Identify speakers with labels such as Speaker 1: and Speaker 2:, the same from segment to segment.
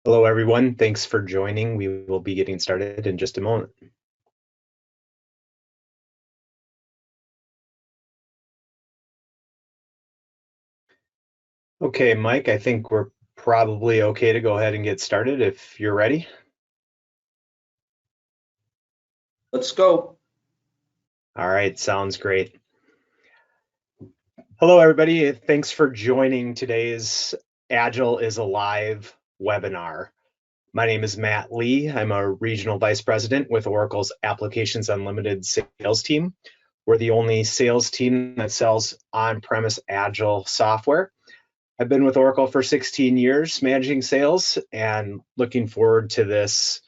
Speaker 1: Hello, everyone. Thanks for joining. We will be getting started in just a moment. Okay, Mike, I think we're probably okay to go ahead and get started if you're ready.
Speaker 2: Let's go.
Speaker 1: All right, sounds great. Hello, everybody. Thanks for joining today's Agile is Alive webinar. My name is Matt Lee. I'm a regional vice president with Oracle's Applications Unlimited sales team. We're the only sales team that sells on-premise Agile software. I've been with Oracle for 16 years managing sales and looking forward to this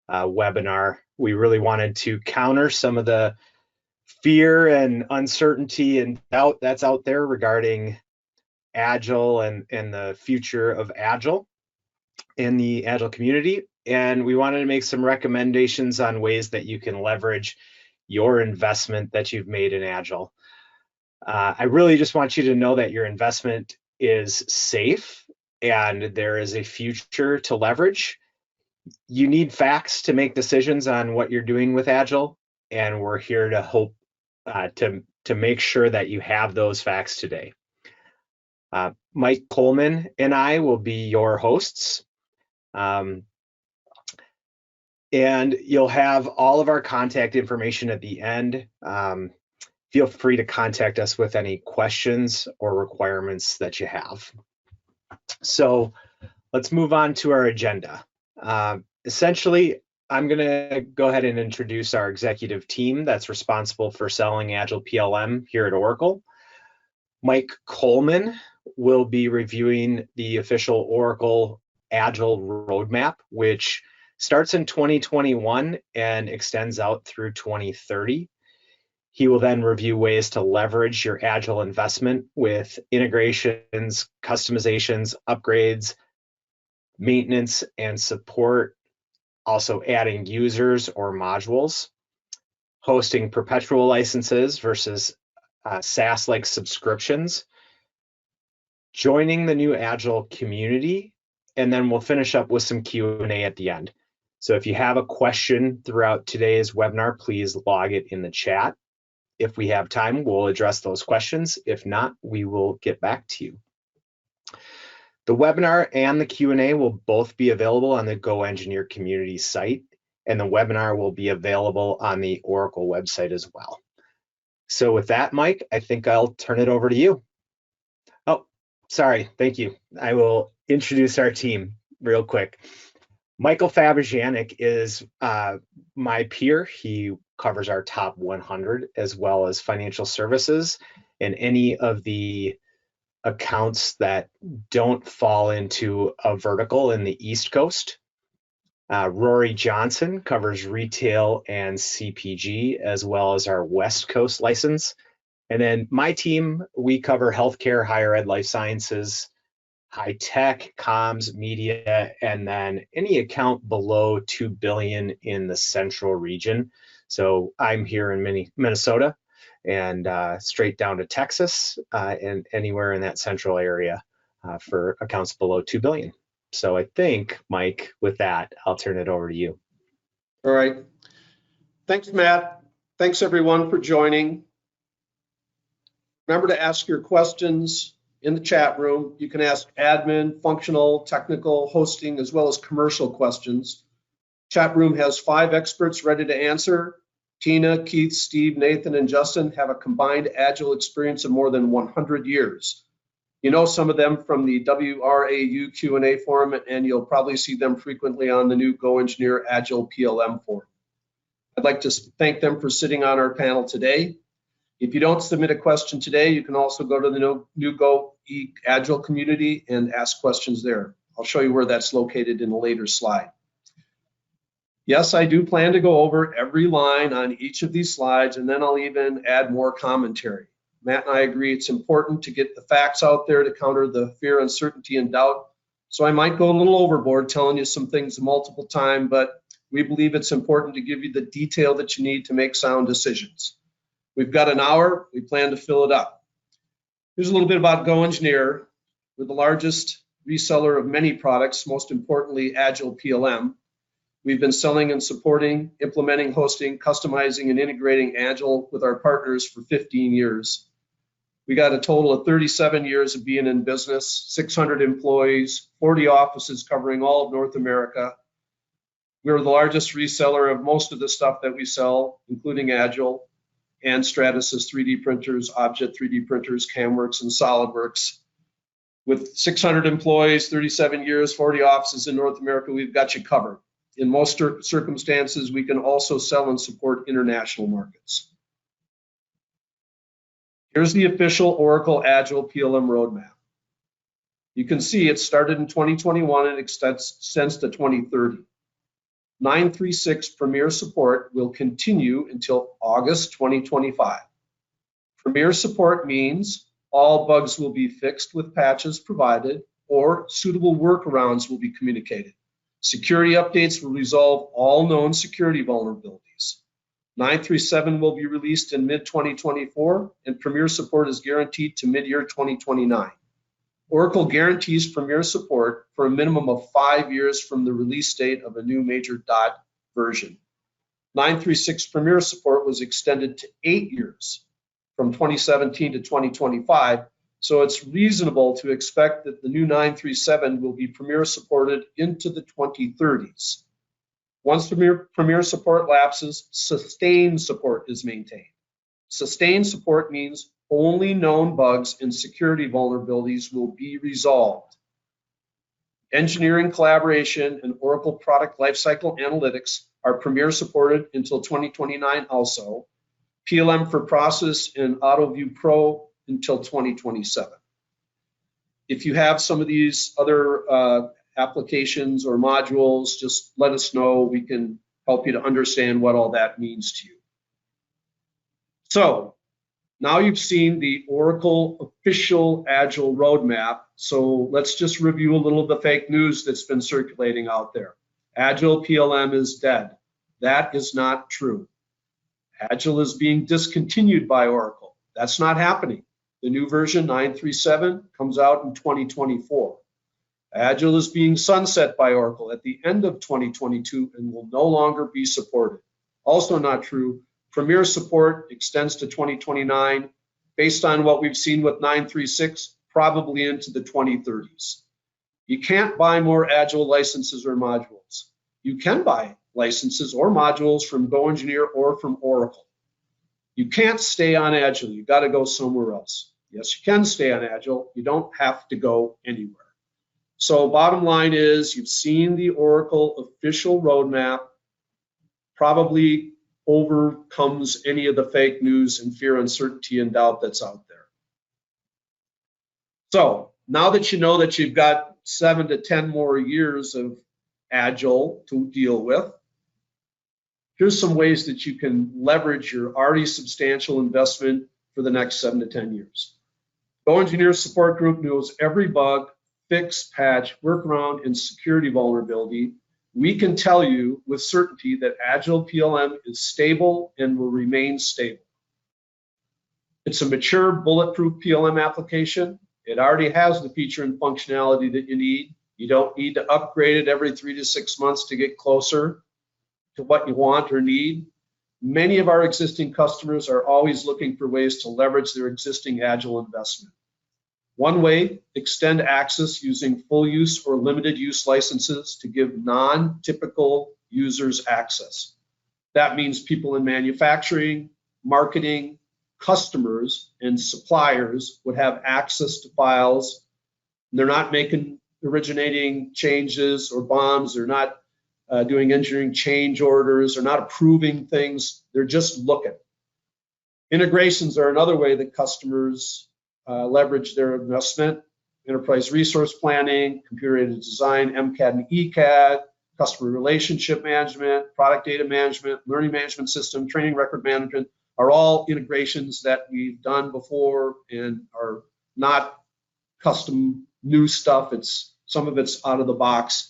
Speaker 1: webinar. We really wanted to counter some of the fear and uncertainty and doubt that's out there regarding Agile and the future of Agile in the Agile community. And we wanted to make some recommendations on ways that you can leverage your investment that you've made in Agile. I really just want you to know that your investment is safe and there is a future to leverage. You need facts to make decisions on what you're doing with Agile, and we're here to hope to make sure that you have those facts today. Mike Coleman and I will be your hosts. And you'll have all of our contact information at the end. Feel free to contact us with any questions or requirements that you have. So let's move on to our agenda. Essentially, I'm going to go ahead and introduce our executive team that's responsible for selling Agile PLM here at Oracle. Mike Coleman will be reviewing the official Oracle Agile Roadmap, which starts in 2021 and extends out through 2030. He will then review ways to leverage your Agile investment with integrations, customizations, upgrades, maintenance, and support, also adding users or modules, hosting perpetual licenses versus SaaS-like subscriptions, joining the new Agile community, and then we'll finish up with some Q&A at the end. So if you have a question throughout today's webinar, please log it in the chat. If we have time, we'll address those questions. If not, we will get back to you. The webinar and the Q&A will both be available on the GoEngineer community site, and the webinar will be available on the Oracle website as well. So with that, Mike, I think I'll turn it over to you. Oh, sorry, thank you. I will introduce our team real quick. Michael Fabijanek is my peer. He covers our top 100 as well as financial services and any of the accounts that don't fall into a vertical in the East Coast. Rory Johnson covers retail and CPG as well as our West Coast license. And then my team, we cover healthcare, higher ed, life sciences, high tech, comms, media, and then any account below 2 billion in the central region. So I'm here in Minnesota and straight down to Texas and anywhere in that central area for accounts below 2 billion. So I think, Mike, with that, I'll turn it over to you.
Speaker 2: All right. Thanks, Matt. Thanks, everyone, for joining. Remember to ask your questions in the chat room. You can ask admin, functional, technical, hosting, as well as commercial questions. Chat room has 5 experts ready to answer. Tina, Keith, Steve, Nathan, and Justin have a combined Agile experience of more than 100 years. You know some of them from the WRAU Q&A forum, and you'll probably see them frequently on the new GoEngineer Agile PLM forum. I'd like to thank them for sitting on our panel today. If you don't submit a question today, you can also go to the new Go Agile community and ask questions there. I'll show you where that's located in a later slide. Yes, I do plan to go over every line on each of these slides, and then I'll even add more commentary. Matt and I agree it's important to get the facts out there to counter the fear, uncertainty, and doubt. So I might go a little overboard telling you some things multiple times, but we believe it's important to give you the detail that you need to make sound decisions. We've got an hour. We plan to fill it up. Here's a little bit about GoEngineer. We're the largest reseller of many products, most importantly, Agile PLM. We've been selling and supporting, implementing, hosting, customizing, and integrating Agile with our partners for 15 years. We got a total of 37 years of being in business, 600 employees, 40 offices covering all of North America. We're the largest reseller of most of the stuff that we sell, including Agile and Stratasys 3D printers, Object 3D printers, CamWorks, and SolidWorks. With 600 employees, 37 years, 40 offices in North America, we've got you covered. In most circumstances, we can also sell and support international markets. Here's the official Oracle Agile PLM Roadmap. You can see it started in 2021 and extends to 2030. 936 Premier support will continue until August 2025. Premier support means all bugs will be fixed with patches provided or suitable workarounds will be communicated. Security updates will resolve all known security vulnerabilities. 937 will be released in mid-2024, and Premier support is guaranteed to mid-year 2029. Oracle guarantees Premier support for a minimum of 5 years from the release date of a new major version. 936 Premier support was extended to 8 years from 2017 to 2025, so it's reasonable to expect that the new 937 will be Premier supported into the 2030s. Once Premier support lapses, sustained support is maintained. Sustained support means only known bugs and security vulnerabilities will be resolved. Engineering collaboration and Oracle product lifecycle analytics are Premier supported until 2029 also. PLM for Process and AutoView Pro until 2027. If you have some of these other applications or modules, just let us know. We can help you to understand what all that means to you. So now you've seen the Oracle official Agile roadmap. So let's just review a little of the fake news that's been circulating out there. Agile PLM is dead. That is not true. Agile is being discontinued by Oracle. That's not happening. The new version 937 comes out in 2024. Agile is being sunset by Oracle at the end of 2022 and will no longer be supported. Also not true. Premier support extends to 2029 based on what we've seen with 936, probably into the 2030s. You can't buy more Agile licenses or modules. You can buy licenses or modules from GoEngineer or from Oracle. You can't stay on Agile. You got to go somewhere else. Yes, you can stay on Agile. You don't have to go anywhere. So bottom line is you've seen the Oracle official roadmap, probably overcomes any of the fake news and fear, uncertainty, and doubt that's out there. So now that you know that you've got 7 to 10 more years of Agile to deal with, here's some ways that you can leverage your already substantial investment for the next 7 to 10 years. GoEngineer support group knows every bug, fix, patch, workaround, and security vulnerability. We can tell you with certainty that Agile PLM is stable and will remain stable. It's a mature, bulletproof PLM application. It already has the feature and functionality that you need. You don't need to upgrade it every 3 to 6 months to get closer to what you want or need. Many of our existing customers are always looking for ways to leverage their existing Agile investment. One way, extend access using full use or limited use licenses to give non-typical users access. That means people in manufacturing, marketing, customers, and suppliers would have access to files. They're not making originating changes or bombs. They're not doing engineering change orders. They're not approving things. They're just looking. Integrations are another way that customers leverage their investment. Enterprise resource planning, computer-aided design, MCAD and ECAD, customer relationship management, product data management, learning management system, training record management are all integrations that we've done before and are not custom new stuff. Some of it's out of the box.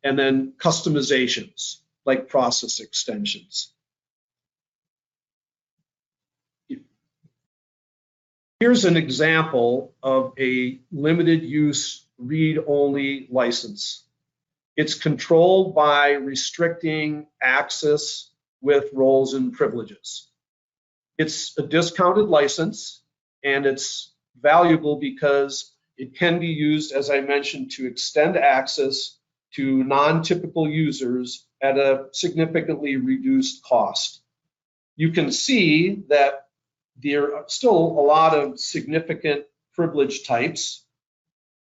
Speaker 2: And then customizations like process extensions. Here's an example of a limited use read-only license. It's controlled by restricting access with roles and privileges. It's a discounted license, and it's valuable because it can be used, as I mentioned, to extend access to non-typical users at a significantly reduced cost. You can see that there are still a lot of significant privilege types.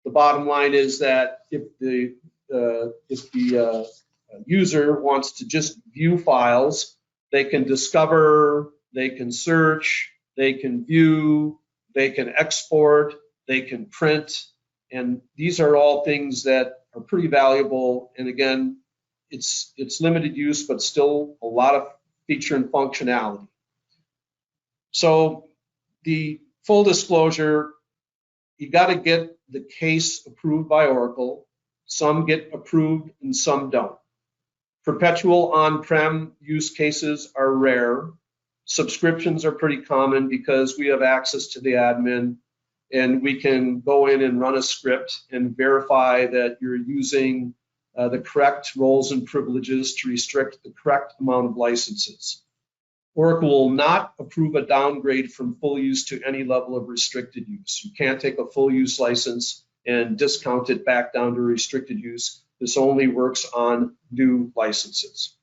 Speaker 2: The bottom line is that if the user wants to just view files, they can discover, they can search, they can view, they can export, they can print, and these are all things that are pretty valuable. And again, it's limited use, but still a lot of feature and functionality. So the full disclosure, you got to get the case approved by Oracle. Some get approved and some don't. Perpetual on-prem use cases are rare. Subscriptions are pretty common because we have access to the admin, and we can go in and run a script and verify that you're using the correct roles and privileges to restrict the correct amount of licenses. Oracle will not approve a downgrade from full use to any level of restricted use. You can't take a full use license and discount it back down to restricted use. This only works on new licenses.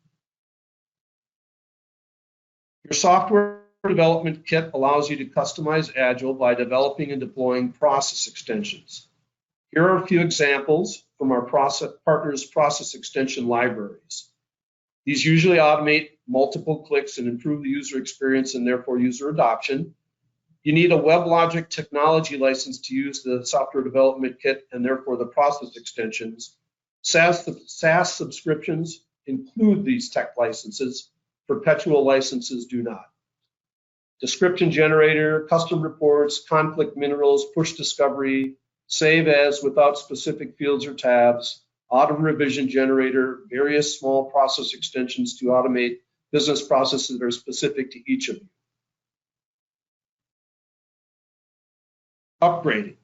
Speaker 2: Your software development kit allows you to customize Agile by developing and deploying process extensions. Here are a few examples from our partners' process extension libraries. These usually automate multiple clicks and improve the user experience and therefore user adoption. You need a WebLogic technology license to use the software development kit and therefore the process extensions. SaaS subscriptions include these tech licenses. Perpetual licenses do not. Description generator, custom reports, conflict minerals, push discovery, save as without specific fields or tabs, auto revision generator, various small process extensions to automate business processes that are specific to each of you. Upgrading.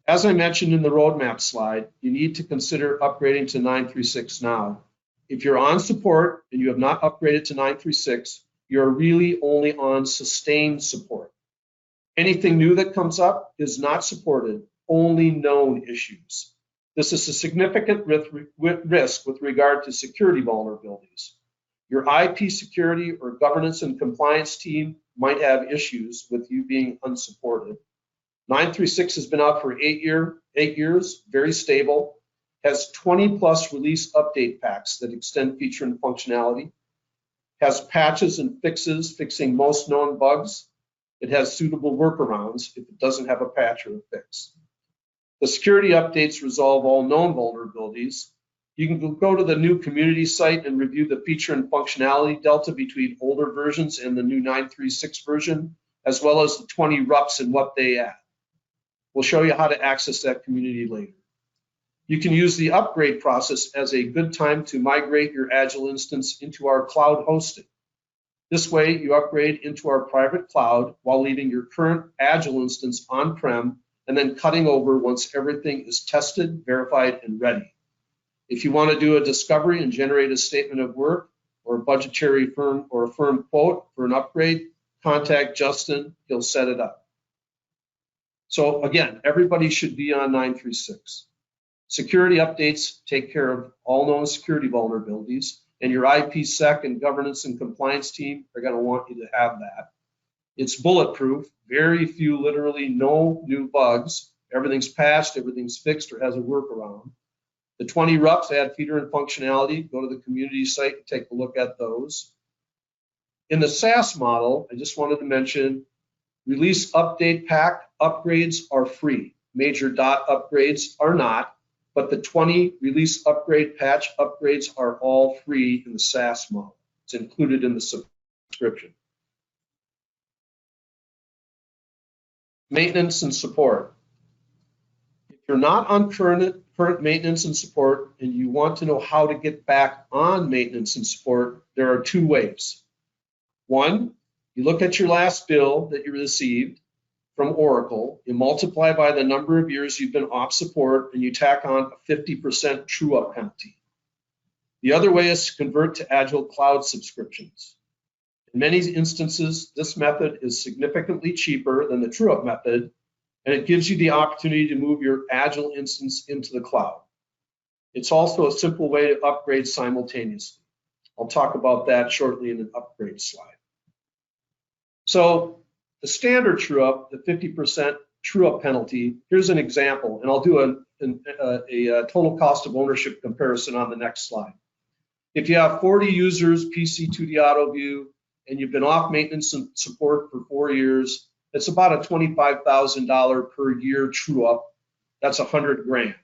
Speaker 2: As I mentioned in the roadmap slide, you need to consider upgrading to 936 now. If you're on support and you have not upgraded to 936, you're really only on sustained support. Anything new that comes up is not supported, only known issues. This is a significant risk with regard to security vulnerabilities. Your IP security or governance and compliance team might have issues with you being unsupported. 936 has been out for 8 years, very stable, has 20+ release update packs that extend feature and functionality, has patches and fixes fixing most known bugs. It has suitable workarounds if it doesn't have a patch or a fix. The security updates resolve all known vulnerabilities. You can go to the new community site and review the feature and functionality delta between older versions and the new 936 version, as well as the 20 RUPs and what they add. We'll show you how to access that community later. You can use the upgrade process as a good time to migrate your Agile instance into our cloud hosting. This way, you upgrade into our private cloud while leaving your current Agile instance on-prem and then cutting over once everything is tested, verified, and ready. If you want to do a discovery and generate a statement of work or a budgetary firm or a firm quote for an upgrade, contact Justin, he'll set it up. So again, everybody should be on 936. Security updates take care of all known security vulnerabilities, and your IPsec and governance and compliance team are going to want you to have that. It's bulletproof, very few, literally no new bugs. Everything's patched, everything's fixed or has a workaround. The 20 RUPs add feature and functionality. Go to the community site and take a look at those. In the SaaS model, I just wanted to mention, release update pack upgrades are free. Major dot upgrades are not, but the 20 release upgrade patch upgrades are all free in the SaaS model. It's included in the subscription. Maintenance and support. If you're not on current maintenance and support and you want to know how to get back on maintenance and support, there are 2 ways. One, you look at your last bill that you received from Oracle, you multiply by the number of years you've been off support, and you tack on a 50% true-up penalty. The other way is to convert to Agile Cloud subscriptions. In many instances, this method is significantly cheaper than the true-up method, and it gives you the opportunity to move your Agile instance into the cloud. It's also a simple way to upgrade simultaneously. I'll talk about that shortly in an upgrade slide. So the standard true-up, the 50% true-up penalty, here's an example, and I'll do a total cost of ownership comparison on the next slide. If you have 40 users, PC 2D Auto View, and you've been off maintenance and support for 4 years, it's about a $25,000 per year true-up. That's $100,000.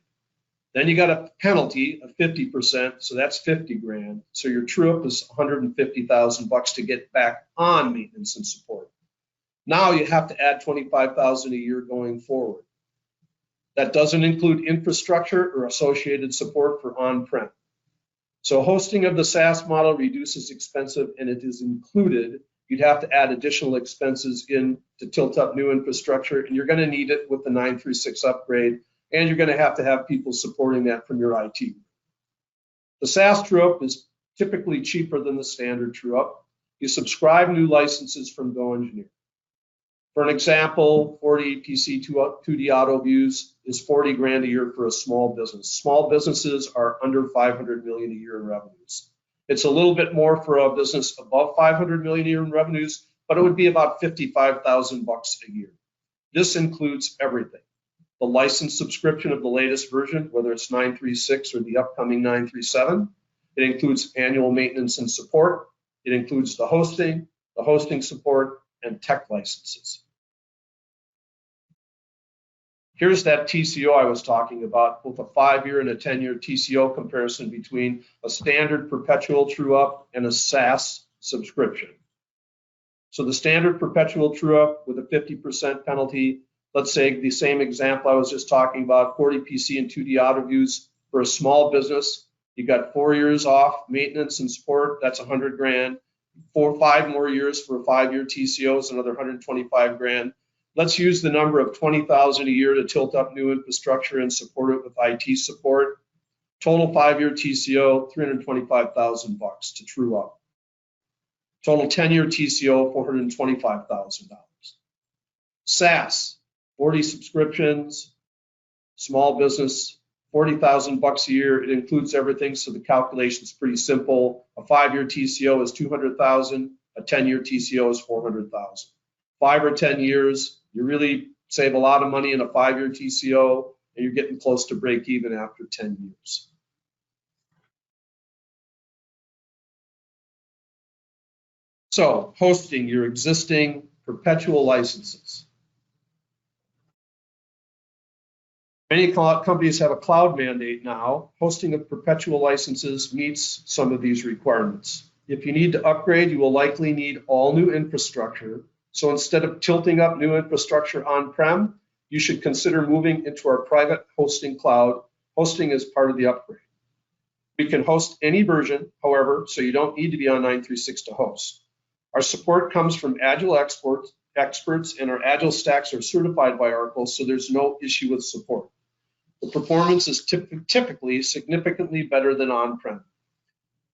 Speaker 2: Then you got a penalty of 50%, so that's $50,000. So your true-up is $150,000 to get back on maintenance and support. Now you have to add $25,000 a year going forward. That doesn't include infrastructure or associated support for on-prem. So hosting of the SaaS model reduces expensive, and it is included. You'd have to add additional expenses in to tilt up new infrastructure, and you're going to need it with the 936 upgrade, and you're going to have people supporting that from your IT. The SaaS true-up is typically cheaper than the standard true-up. You subscribe new licenses from GoEngineer. For an example, 40 PC 2D Auto Views is $40,000 a year for a small business. Small businesses are under 500 million a year in revenues. It's a little bit more for a business above 500 million a year in revenues, but it would be about $55,000 a year. This includes everything. The license subscription of the latest version, whether it's 936 or the upcoming 937. It includes annual maintenance and support. It includes the hosting support, and tech licenses. Here's that TCO I was talking about, both a 5-year and a 10-year TCO comparison between a standard perpetual true-up and a SaaS subscription. So the standard perpetual true-up with a 50% penalty, let's say the same example I was just talking about, 40 PC and 2D Auto Views for a small business. You got 4 years off maintenance and support, that's $100,000. 4 or 5 more years for a 5-year TCO is another $125,000. Let's use the number of $20,000 a year to tilt up new infrastructure and support it with IT support. Total 5-year TCO, $325,000 to true up. Total 10-year TCO, $425,000. SaaS, 40 subscriptions, small business, $40,000 a year. It includes everything, so the calculation is pretty simple. A 5-year TCO is $200,000. A 10-year TCO is $400,000. 5 or 10 years, you really save a lot of money in a 5-year TCO, and you're getting close to break even after 10 years. So, hosting your existing perpetual licenses. Many companies have a cloud mandate now. Hosting of perpetual licenses meets some of these requirements. If you need to upgrade, you will likely need all new infrastructure. So instead of tilting up new infrastructure on-prem, you should consider moving into our private hosting cloud. Hosting is part of the upgrade. We can host any version, however, so you don't need to be on 936 to host. Our support comes from Agile experts, and our Agile stacks are certified by Oracle, so there's no issue with support. The performance is typically significantly better than on-prem,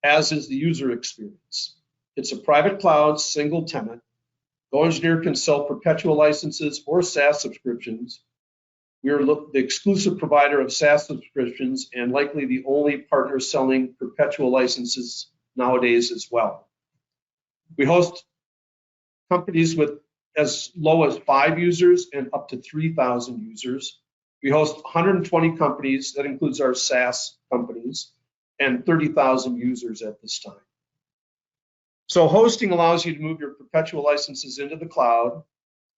Speaker 2: as is the user experience. It's a private cloud, single tenant. GoEngineer can sell perpetual licenses or SaaS subscriptions. We are the exclusive provider of SaaS subscriptions and likely the only partner selling perpetual licenses nowadays as well. We host companies with as low as 5 users and up to 3,000 users. We host 120 companies, that includes our SaaS companies, and 30,000 users at this time. So hosting allows you to move your perpetual licenses into the cloud.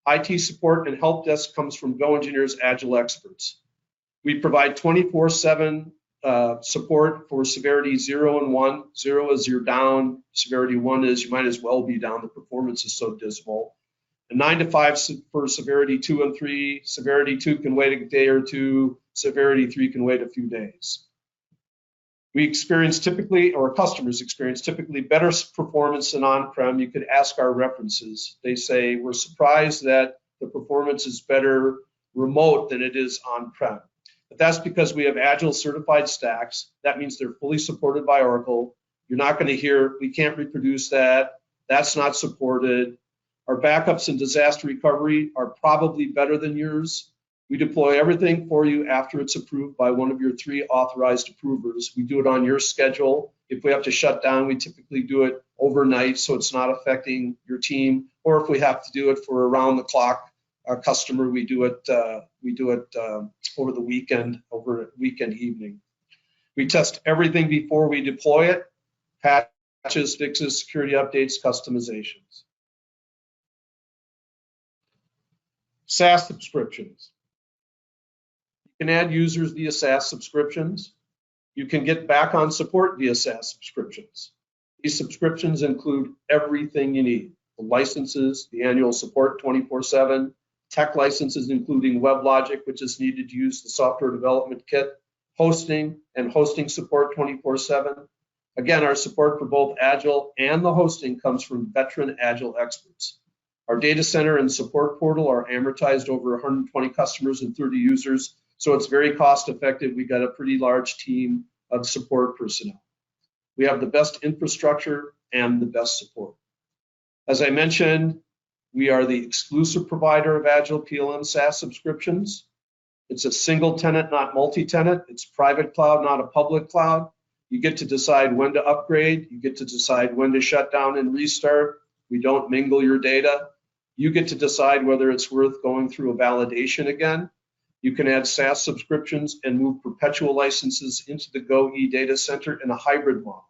Speaker 2: IT support and help desk comes from GoEngineer's Agile experts. We provide 24/7 support for severity 0 and 1. 0 is you're down, severity 1 is you might as well be down, the performance is so dismal. And 9 to 5 for severity 2 and 3. Severity 2 can wait a day or two. Severity 3 can wait a few days. We experience typically, or customers experience typically better performance than on-prem. You could ask our references. They say, we're surprised that the performance is better remote than it is on-prem. But that's because we have Agile certified stacks. That means they're fully supported by Oracle. You're not going to hear, we can't reproduce that. That's not supported. Our backups and disaster recovery are probably better than yours. We deploy everything for you after it's approved by one of your 3 authorized approvers. We do it on your schedule. If we have to shut down, we typically do it overnight so it's not affecting your team. Or if we have to do it for around the clock customer, we do it over the weekend, over weekend evening. We test everything before we deploy it: patches, fixes, security updates, customizations. SaaS subscriptions. You can add users via SaaS subscriptions. You can get back on support via SaaS subscriptions. These subscriptions include everything you need: the licenses, the annual support 24/7, tech licenses including WebLogic, which is needed to use the software development kit, hosting and hosting support 24/7. Again, our support for both Agile and the hosting comes from veteran Agile experts. Our data center and support portal are amortized over 120 customers and 30 users, so it's very cost effective. We got a pretty large team of support personnel. We have the best infrastructure and the best support. As I mentioned, we are the exclusive provider of Agile PLM SaaS subscriptions. It's a single tenant, not multi-tenant. It's private cloud, not a public cloud. You get to decide when to upgrade. You get to decide when to shut down and restart. We don't mingle your data. You get to decide whether it's worth going through a validation again. You can add SaaS subscriptions and move perpetual licenses into the GoE data center in a hybrid model.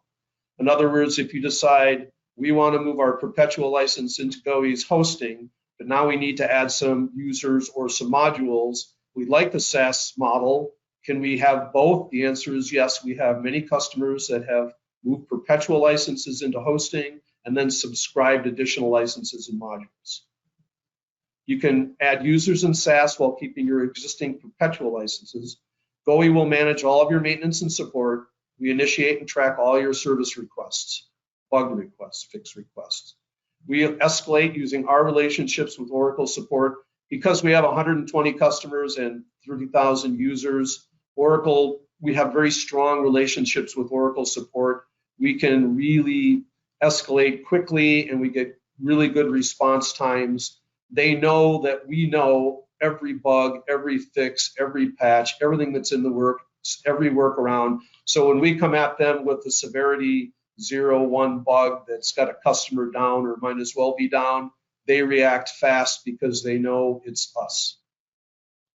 Speaker 2: In other words, if you decide we want to move our perpetual license into GoE's hosting, but now we need to add some users or some modules, we like the SaaS model. Can we have both? The answer is yes. We have many customers that have moved perpetual licenses into hosting and then subscribed additional licenses and modules. You can add users in SaaS while keeping your existing perpetual licenses. GoE will manage all of your maintenance and support. We initiate and track all your service requests, bug requests, fix requests. We escalate using our relationships with Oracle support. Because we have 120 customers and 30,000 users, Oracle, we have very strong relationships with Oracle support. We can really escalate quickly and we get really good response times. They know that we know every bug, every fix, every patch, everything that's in the work, every workaround. So when we come at them with the severity 0-1 bug that's got a customer down or might as well be down, they react fast because they know it's us.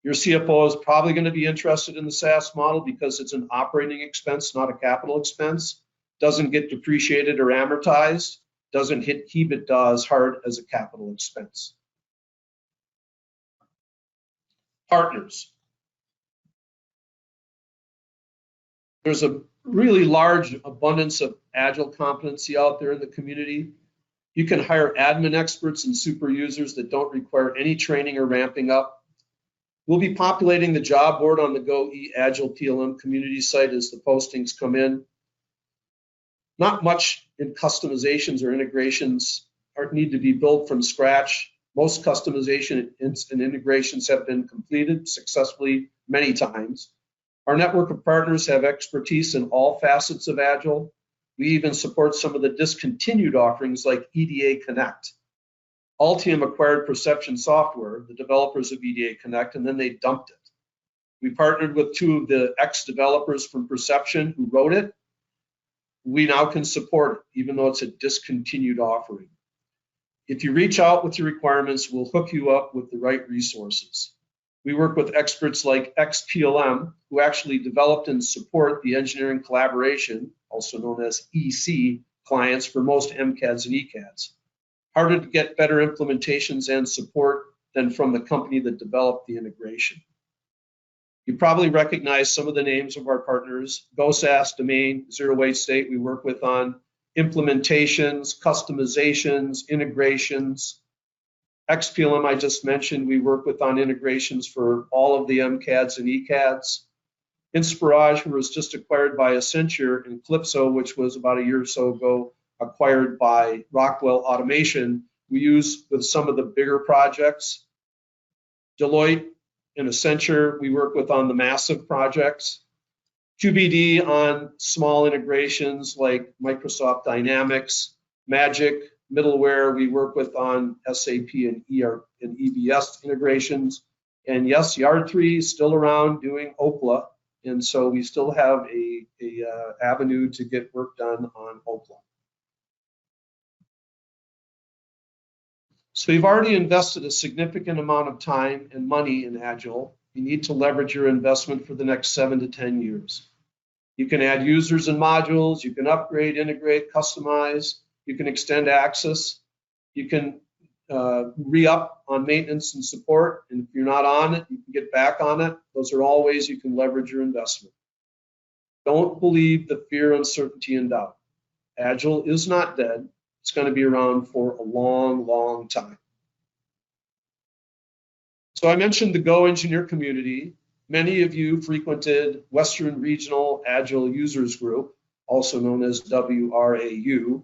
Speaker 2: Your CFO is probably going to be interested in the SaaS model because it's an operating expense, not a capital expense. Doesn't get depreciated or amortized. Doesn't hit EBITDA as hard as a capital expense. Partners. There's a really large abundance of Agile competency out there in the community. You can hire admin experts and super users that don't require any training or ramping up. We'll be populating the job board on the GoE Agile PLM community site as the postings come in. Not much in customizations or integrations need to be built from scratch. Most customization and integrations have been completed successfully many times. Our network of partners have expertise in all facets of Agile. We even support some of the discontinued offerings like EDA Connect. Altium acquired Perception Software, the developers of EDA Connect, and then they dumped it. We partnered with 2 of the ex-developers from Perception who wrote it. We now can support it, even though it's a discontinued offering. If you reach out with your requirements, we'll hook you up with the right resources. We work with experts like XPLM, who actually developed and support the engineering collaboration, also known as EC, clients for most MCADs and ECADs. Harder to get better implementations and support than from the company that developed the integration. You probably recognize some of the names of our partners: GoSAS, Domain, Zero Waste State. We work with on implementations, customizations, integrations. XPLM, I just mentioned, we work with on integrations for all of the MCADs and ECADs. Inspirage, who was just acquired by Accenture, and Calypso, which was about a year or so ago acquired by Rockwell Automation, we use with some of the bigger projects. Deloitte and Accenture, we work with on the massive projects. QBD on small integrations like Microsoft Dynamics, Magic, middleware, we work with on SAP and and EBS integrations. And yes, Yard3 is still around doing OPLA. And so we still have a avenue to get work done on OPLA. So you've already invested a significant amount of time and money in Agile. You need to leverage your investment for the next 7 to 10 years. You can add users and modules, you can upgrade, integrate, customize, you can extend access, you can re-up on maintenance and support, and if you're not on it, you can get back on it. Those are all ways you can leverage your investment. Don't believe the fear, uncertainty, and doubt. Agile is not dead. It's going to be around for a long, long time. So I mentioned the GoEngineer community. Many of you frequented Western Regional Agile Users Group, also known as WRAU.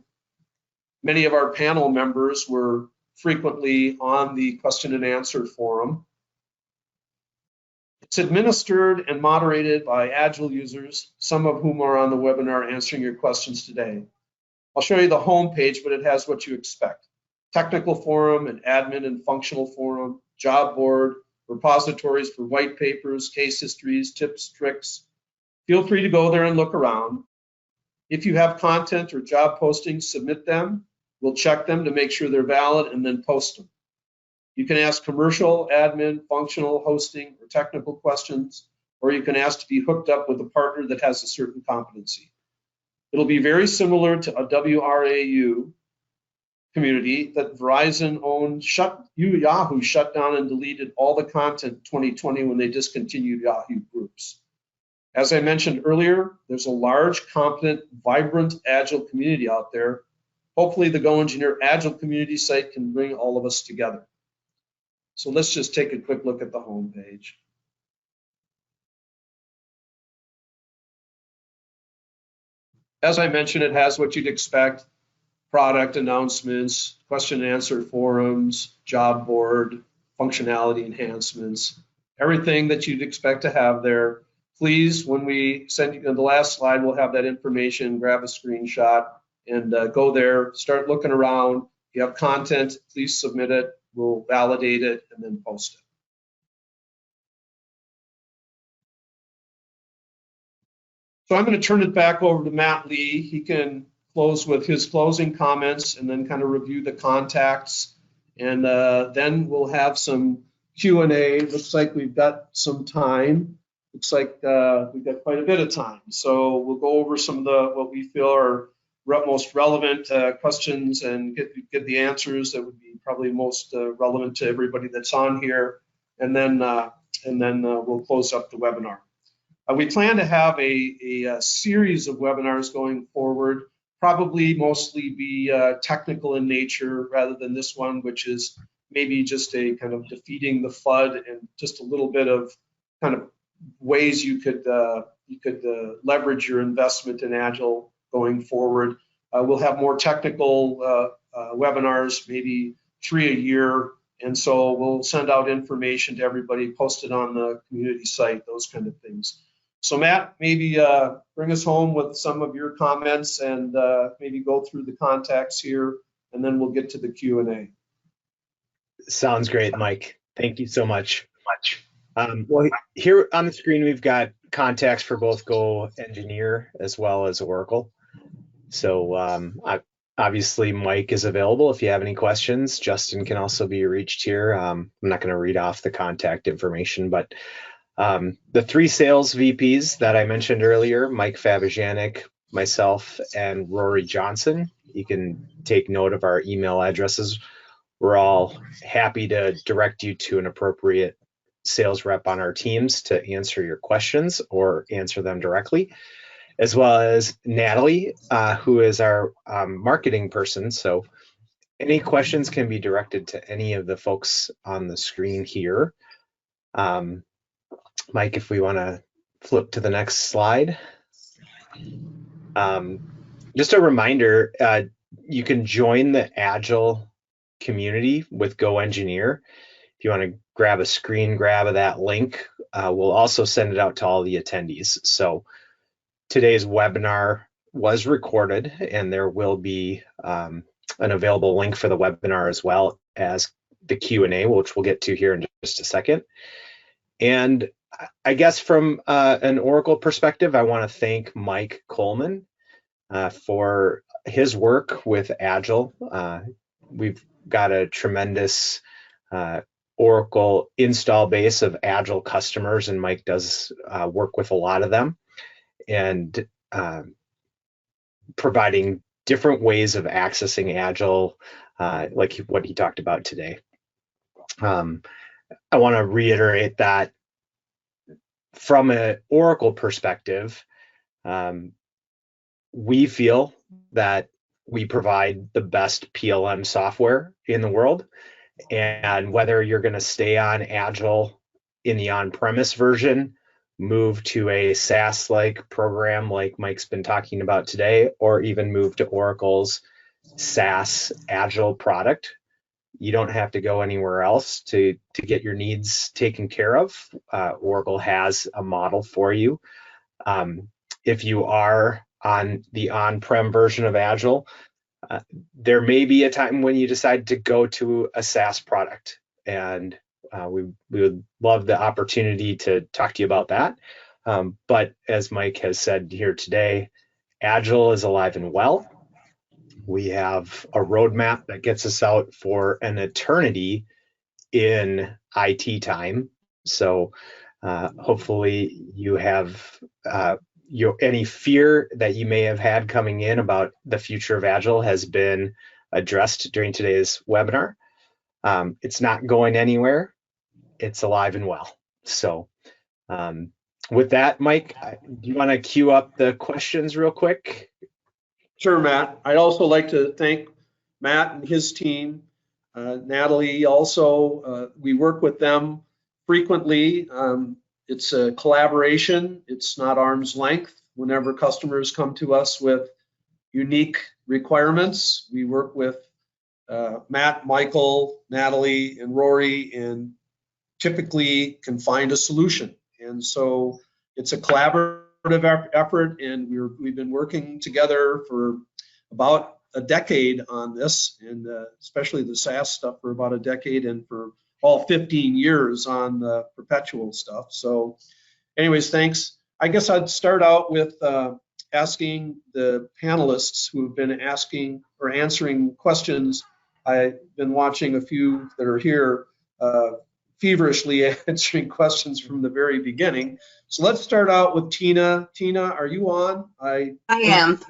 Speaker 2: Many of our panel members were frequently on the question and answer forum. It's administered and moderated by Agile users, some of whom are on the webinar answering your questions today. I'll show you the home page, but it has what you expect. Technical forum, an admin and functional forum, job board, repositories for white papers, case histories, tips, tricks. Feel free to go there and look around. If you have content or job postings, submit them. We'll check them to make sure they're valid and then post them. You can ask commercial, admin, functional, hosting, or technical questions, or you can ask to be hooked up with a partner that has a certain competency. It'll be very similar to a WRAU community that Verizon owned. Yahoo shut down and deleted all the content in 2020 when they discontinued Yahoo groups. As I mentioned earlier, there's a large, competent, vibrant Agile community out there. Hopefully the GoEngineer Agile community site can bring all of us together. So let's just take a quick look at the home page. As I mentioned, it has what you'd expect: product announcements, question and answer forums, job board, functionality enhancements, everything that you'd expect to have there. Please, when we send you the last slide, we'll have that information, grab a screenshot and go there, start looking around. If you have content, please submit it. We'll validate it and then post it. So I'm going to turn it back over to Matt Lee. He can close with his closing comments and then kind of review the contacts. And then we'll have some Q&A. Looks like we've got some time. Looks like we've got quite a bit of time. So we'll go over some of the what we feel are most relevant questions and get the answers that would be probably most relevant to everybody that's on here. And then we'll close up the webinar. We plan to have a series of webinars going forward, probably mostly be technical in nature rather than this one, which is maybe just a kind of defeating the FUD and just a little bit of kind of ways you could leverage your investment in Agile going forward. We'll have more technical webinars, maybe 3 a year. And so we'll send out information to everybody, post it on the community site, those kind of things. So Matt, maybe bring us home with some of your comments and maybe go through the contacts here, and then we'll get to the Q&A.
Speaker 1: Sounds great, Mike. Thank you so much. Well, here on the screen, we've got contacts for both GoEngineer as well as Oracle. So obviously, Mike is available if you have any questions. Justin can also be reached here. I'm not going to read off the contact information, but the 3 sales VPs that I mentioned earlier, Mike Fabijanik, myself, and Rory Johnson, you can take note of our email addresses. We're all happy to direct you to an appropriate sales rep on our teams to answer your questions or answer them directly, as well as Natalie, who is our marketing person. So any questions can be directed to any of the folks on the screen here. Mike, if we want to flip to the next slide. Just a reminder, you can join the Agile community with GoEngineer. If you want to grab a screen grab of that link. We'll also send it out to all the attendees. So today's webinar was recorded, and there will be an available link for the webinar as well as the Q&A, which we'll get to here in just a second. And I guess from an Oracle perspective, I want to thank Mike Coleman for his work with Agile. We've got a tremendous Oracle install base of Agile customers, and Mike does work with a lot of them, and providing different ways of accessing Agile, like what he talked about today. I want to reiterate that from an Oracle perspective, we feel that we provide the best PLM software in the world. And whether you're going to stay on Agile in the on-premise version, move to a SaaS-like program like Mike's been talking about today, or even move to Oracle's SaaS Agile product, you don't have to go anywhere else to get your needs taken care of. Oracle has a model for you. If you are on the on-prem version of Agile, there may be a time when you decide to go to a SaaS product, and we would love the opportunity to talk to you about that. But as Mike has said here today, Agile is alive and well. We have a roadmap that gets us out for an eternity in IT time. So hopefully you have any fear that you may have had coming in about the future of Agile has been addressed during today's webinar. It's not going anywhere. It's alive and well. So with that, Mike, do you want to queue up the questions real quick?
Speaker 2: Sure, Matt. I'd also like to thank Matt and his team. Natalie also, we work with them frequently. It's a collaboration. It's not arm's length. Whenever customers come to us with unique requirements, we work with Matt, Michael, Natalie, and Rory, and typically can find a solution. And so it's a collaborative effort, and we've been working together for about a decade on this, and especially the SaaS stuff for about a decade, and for all 15 years on the Perpetual stuff. So anyways, thanks. I guess I'd start out with asking the panelists who have been asking or answering questions. I've been watching a few that are here feverishly answering questions from the very beginning. So let's start out with Tina. Tina, are you on?
Speaker 3: I am.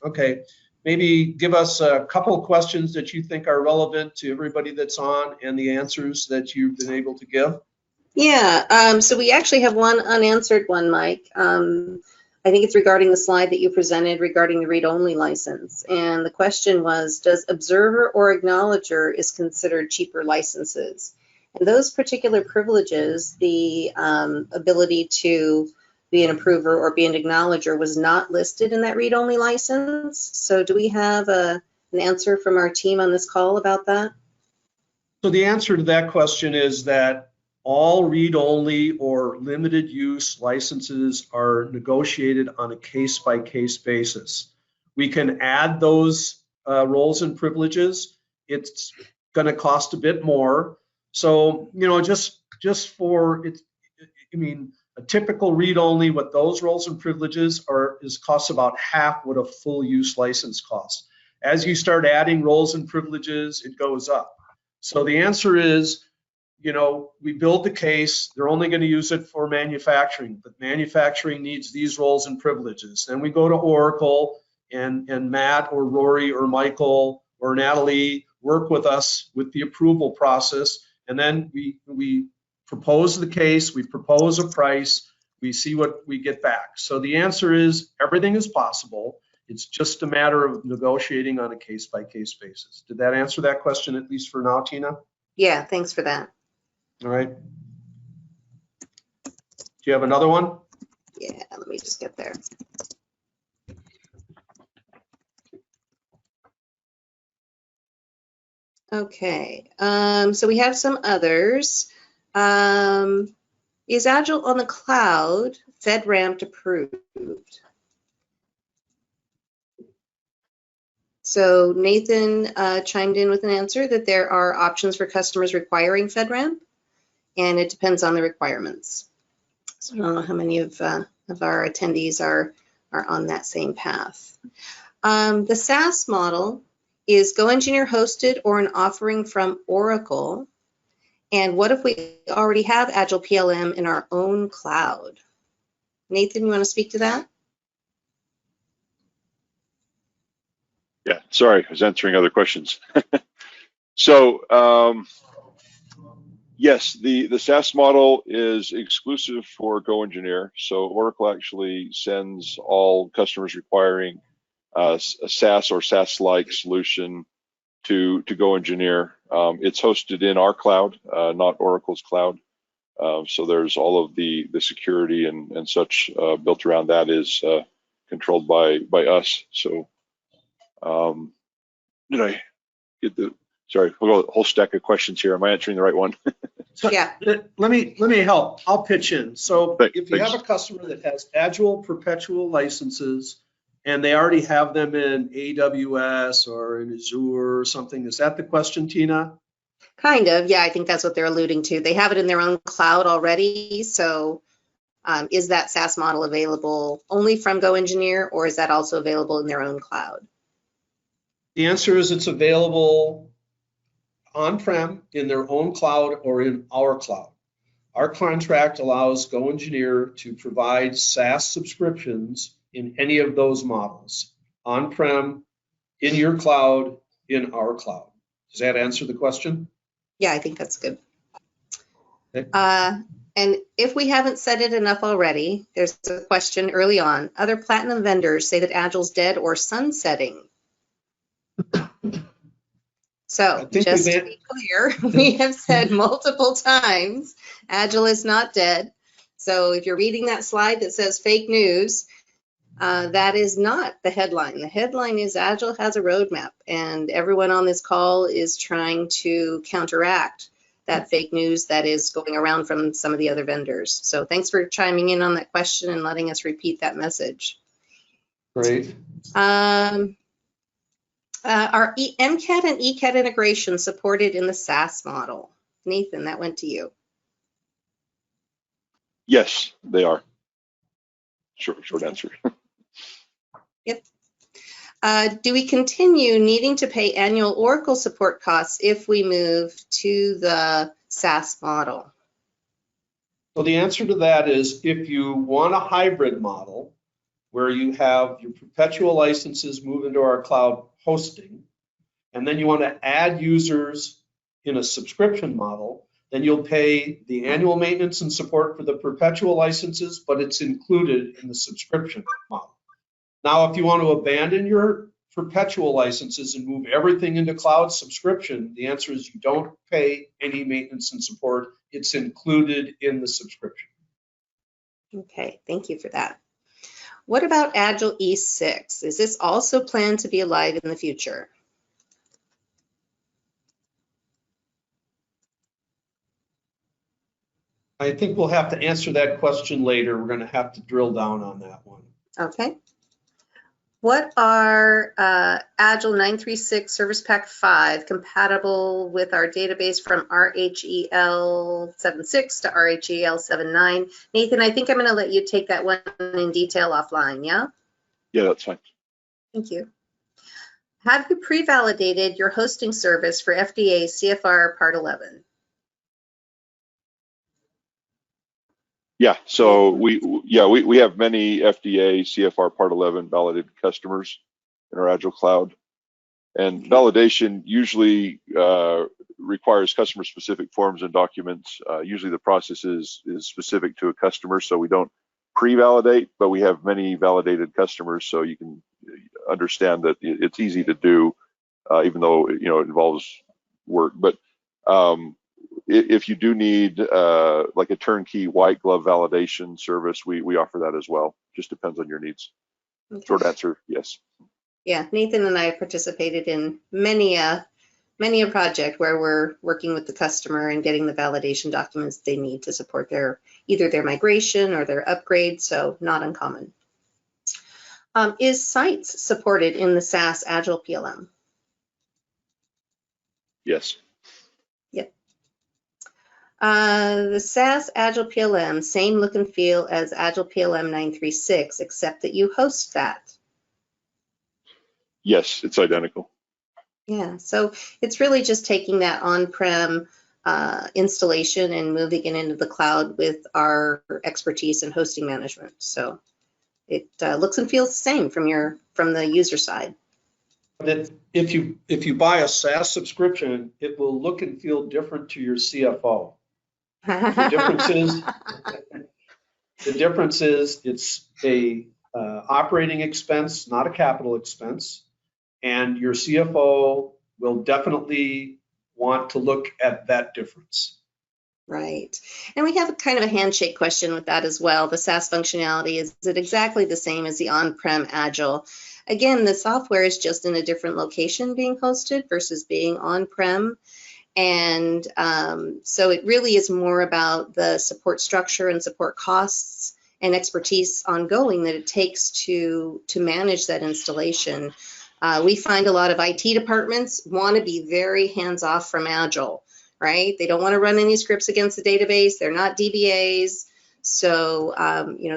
Speaker 2: Okay. Maybe give us a couple of questions that you think are relevant to everybody that's on, and the answers that you've been able to give.
Speaker 3: Yeah, so we actually have one unanswered one, Mike. I think it's regarding the slide that you presented regarding the read-only license. And the question was, does observer or acknowledger is considered cheaper licenses? And those particular privileges, the ability to be an approver or be an acknowledger, was not listed in that read-only license. So do we have an answer from our team on this call about that?
Speaker 2: So the answer to that question is that all read-only or limited use licenses are negotiated on a case-by-case basis. We can add those roles and privileges. It's going to cost a bit more. So, you know, just for it, I mean, a typical read-only with those roles and privileges costs about half what a full use license costs. As you start adding roles and privileges, it goes up. So the answer is, you know, we build the case. They're only going to use it for manufacturing, but manufacturing needs these roles and privileges. Then we go to Oracle, and Matt or Rory or Michael or Natalie work with us with the approval process. And then we propose the case, we propose a price, we see what we get back. So the answer is everything is possible. It's just a matter of negotiating on a case-by-case basis. Did that answer that question, at least for now, Tina?
Speaker 3: Yeah, thanks for that.
Speaker 2: All right. Do you have another one?
Speaker 3: Yeah, let me just get there. Okay, so we have some others. Is Agile on the cloud FedRAMP approved? So Nathan chimed in with an answer that there are options for customers requiring FedRAMP, and it depends on the requirements. So I don't know how many of our attendees are on that same path. The SaaS model is GoEngineer hosted or an offering from Oracle. And what if we already have Agile PLM in our own cloud? Nathan, you want to speak to that?
Speaker 4: Yeah, sorry, I was answering other questions. So yes, the SaaS model is exclusive for GoEngineer. So Oracle actually sends all customers requiring a SaaS or SaaS-like solution to GoEngineer. It's hosted in our cloud, not Oracle's cloud. So there's all of the security and such built around that is controlled by us. So did I get the? Sorry, we'll go a whole stack of questions here. Am I answering the right one?
Speaker 2: So,
Speaker 3: Yeah.
Speaker 2: Let me help. I'll pitch in. So if you
Speaker 4: Thanks.
Speaker 2: have a customer that has Agile Perpetual licenses and they already have them in AWS or in Azure or something, is that the question, Tina?
Speaker 3: Kind of, yeah, I think that's what they're alluding to. They have it in their own cloud already, so is that SaaS model available only from GoEngineer, or is that also available in their own cloud?
Speaker 2: The answer is it's available on-prem, in their own cloud, or in our cloud. Our contract allows GoEngineer to provide SaaS subscriptions in any of those models, on-prem, in your cloud, in our cloud. Does that answer the question?
Speaker 3: Yeah, I think that's good.
Speaker 2: Okay.
Speaker 3: And if we haven't said it enough already, there's a question early on. Other platinum vendors say that Agile's dead or sunsetting. So just to be clear, we have said multiple times, Agile is not dead. So if you're reading that slide that says fake news, that is not the headline. The headline is Agile has a roadmap, and everyone on this call is trying to counteract that fake news that is going around from some of the other vendors. So thanks for chiming in on that question and letting us repeat that message.
Speaker 2: Great.
Speaker 3: Are MCAT and ECAT integration supported in the SaaS model? Nathan, that went to you.
Speaker 4: Yes, they are. Short answer.
Speaker 3: Yep. Do we continue needing to pay annual Oracle support costs if we move to the SaaS model?
Speaker 2: So the answer to that is if you want a hybrid model where you have your perpetual licenses move into our cloud hosting, and then you want to add users in a subscription model, then you'll pay the annual maintenance and support for the perpetual licenses, but it's included in the subscription model. Now, if you want to abandon your perpetual licenses and move everything into cloud subscription, the answer is you don't pay any maintenance and support. It's included in the subscription.
Speaker 3: Okay, thank you for that. What about Agile E6? Is this also planned to be alive in the future?
Speaker 2: I think we'll have to answer that question later. We're going to have to drill down on that one.
Speaker 3: Okay. What are Agile 936 Service Pack 5 compatible with our database from RHEL 76 to RHEL 79? Nathan, I think I'm going to let you take that one in detail offline, yeah?
Speaker 4: Yeah, that's fine.
Speaker 3: Thank you. Have you pre-validated your hosting service for FDA CFR Part 11?
Speaker 4: Yeah, so we have many FDA CFR Part 11 validated customers in our Agile Cloud, and validation usually requires customer-specific forms and documents. Usually the process is specific to a customer, so we don't pre-validate, but we have many validated customers, so you can understand that it's easy to do, even though it involves work. But if you do need like a turnkey white glove validation service, we offer that as well. Just depends on your needs. Okay. Short answer, yes.
Speaker 3: Yeah, Nathan and I have participated in many many a project where we're working with the customer and getting the validation documents they need to support either their migration or their upgrade, so not uncommon. Is sites supported in the SaaS Agile PLM?
Speaker 4: Yes.
Speaker 3: Yep. The SaaS Agile PLM, same look and feel as Agile PLM 936, except that you host that.
Speaker 4: Yes, it's identical.
Speaker 3: Yeah, so it's really just taking that on-prem installation and moving it into the cloud with our expertise in hosting management. So it looks and feels the same from the user side.
Speaker 2: That if you buy a SaaS subscription, it will look and feel different to your CFO. The difference is it's a operating expense, not a capital expense, and your CFO will definitely want to look at that difference.
Speaker 3: Right. And we have kind of a handshake question with that as well. The SaaS functionality, is it exactly the same as the on-prem Agile? Again, the software is just in a different location being hosted versus being on-prem. And so it really is more about the support structure and support costs and expertise ongoing that it takes to manage that installation. We find a lot of IT departments want to be very hands-off from Agile, right? They don't want to run any scripts against the database. They're not DBAs. So,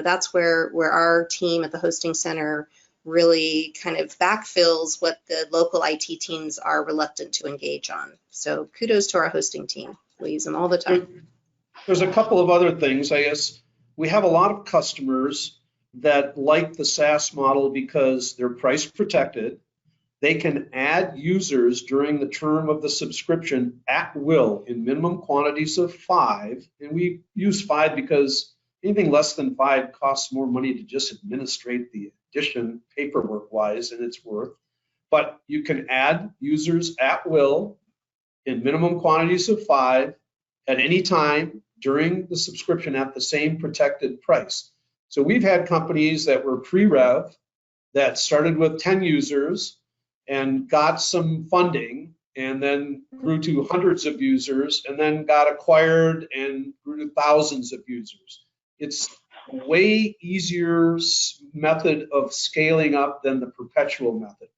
Speaker 3: that's where our team at the hosting center really kind of backfills what the local IT teams are reluctant to engage on. So kudos to our hosting team. We use them all the time.
Speaker 2: There's a couple of other things, I guess. We have a lot of customers that like the SaaS model because they're price protected. They can add users during the term of the subscription at will in minimum quantities of 5. And we use 5 because anything less than 5 costs more money to just administrate the addition paperwork wise than it's worth. But you can add users at will in minimum quantities of 5 at any time during the subscription at the same protected price. So we've had companies that were pre-rev that started with 10 users and got some funding and then grew to hundreds of users and then got acquired and grew to thousands of users. It's a way easier method of scaling up than the perpetual method.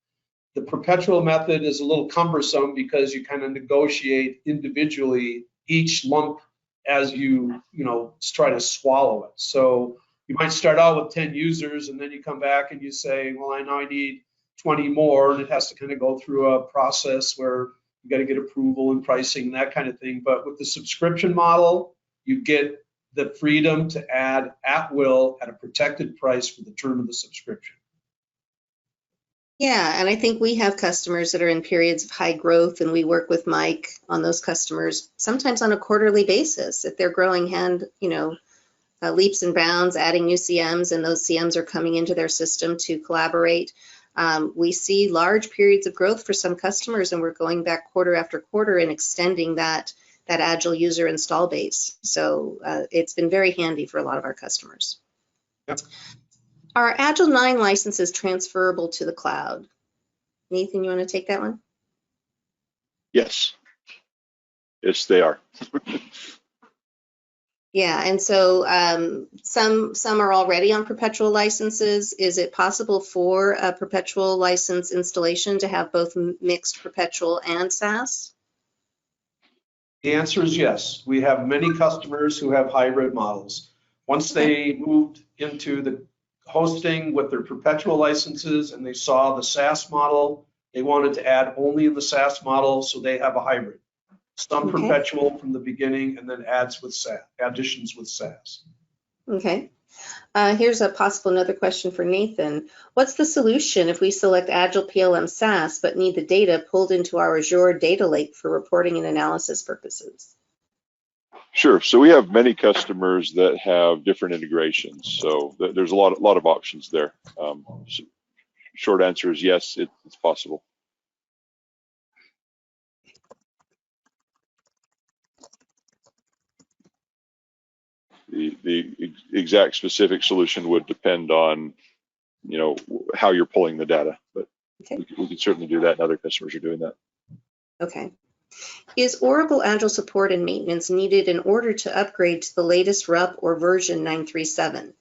Speaker 2: The perpetual method is a little cumbersome because you kind of negotiate individually each lump as you try to swallow it. So you might start out with 10 users and then you come back and you say, well, I know I need 20 more, and it has to kind of go through a process where you got to get approval and pricing and that kind of thing. But with the subscription model, you get the freedom to add at will at a protected price for the term of the subscription.
Speaker 3: Yeah, and I think we have customers that are in periods of high growth, and we work with Mike on those customers sometimes on a quarterly basis. If they're growing leaps and bounds, adding new CMs, and those CMs are coming into their system to collaborate. We see large periods of growth for some customers, and we're going back quarter after quarter and extending that Agile user install base. So it's been very handy for a lot of our customers.
Speaker 2: Yep.
Speaker 3: Are Agile 9 licenses transferable to the cloud? Nathan, you want to take that one?
Speaker 4: Yes. Yes, they are.
Speaker 3: Yeah, and so some are already on perpetual licenses. Is it possible for a perpetual license installation to have both mixed perpetual and SaaS?
Speaker 2: The answer is yes. We have many customers who have hybrid models. Once they moved into the hosting with their perpetual licenses and they saw the SaaS model, they wanted to add only in the SaaS model, so they have a hybrid. Some perpetual from the beginning and then additions with SaaS.
Speaker 3: Okay. Here's a possible another question for Nathan. What's the solution if we select Agile PLM SaaS but need the data pulled into our Azure data lake for reporting and analysis purposes?
Speaker 4: Sure. So we have many customers that have different integrations. So there's a lot of options there. So short answer is yes, it's possible. The exact specific solution would depend on, how you're pulling the data, but we can certainly do that, and other customers are doing that.
Speaker 3: Okay. Is Oracle Agile support and maintenance needed in order to upgrade to the latest RUP or version 937?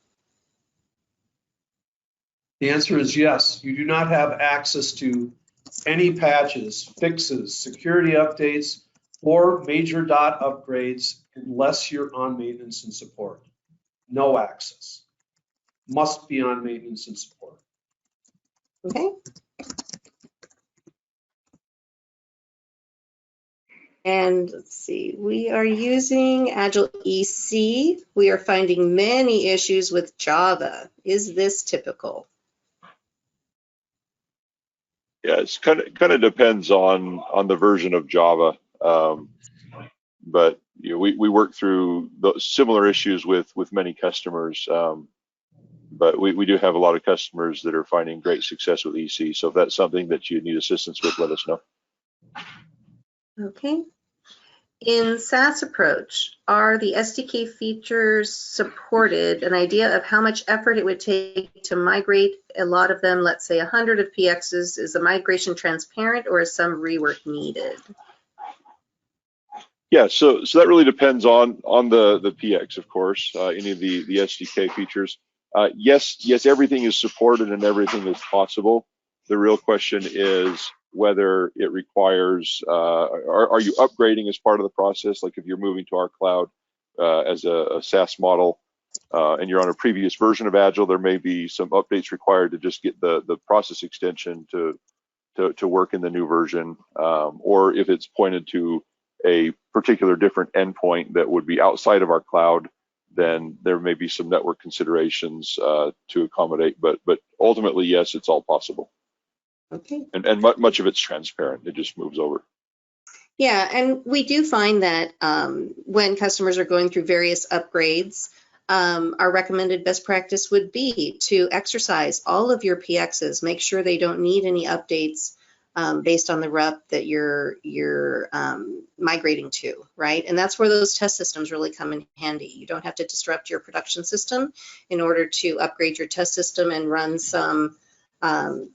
Speaker 2: The answer is yes. You do not have access to any patches, fixes, security updates, or major dot upgrades unless you're on maintenance and support. No access. Must be on maintenance and support.
Speaker 3: Okay. And let's see, we are using Agile EC. We are finding many issues with Java. Is this typical?
Speaker 4: Yeah, it's kind of depends on the version of Java. But you know, we work through those similar issues with many customers. But we do have a lot of customers that are finding great success with EC. So if that's something that you need assistance with, let us know.
Speaker 3: Okay. In SaaS approach, are the SDK features supported? An idea of how much effort it would take to migrate a lot of them, let's say 100 of PXs, is the migration transparent or is some rework needed?
Speaker 4: Yeah, so that really depends on the PX, of course, any of the SDK features. Yes, everything is supported and everything is possible. The real question is whether it requires, are you upgrading as part of the process? Like if you're moving to our cloud as a SaaS model and you're on a previous version of Agile, there may be some updates required to just get the process extension to work in the new version. Or if it's pointed to a particular different endpoint that would be outside of our cloud, then there may be some network considerations to accommodate. But ultimately, yes, it's all possible.
Speaker 3: Okay.
Speaker 4: And much of it's transparent. It just moves over.
Speaker 3: Yeah, and we do find that when customers are going through various upgrades, our recommended best practice would be to exercise all of your PXs, make sure they don't need any updates based on the RUP that you're migrating to, right? And that's where those test systems really come in handy. You don't have to disrupt your production system in order to upgrade your test system and run some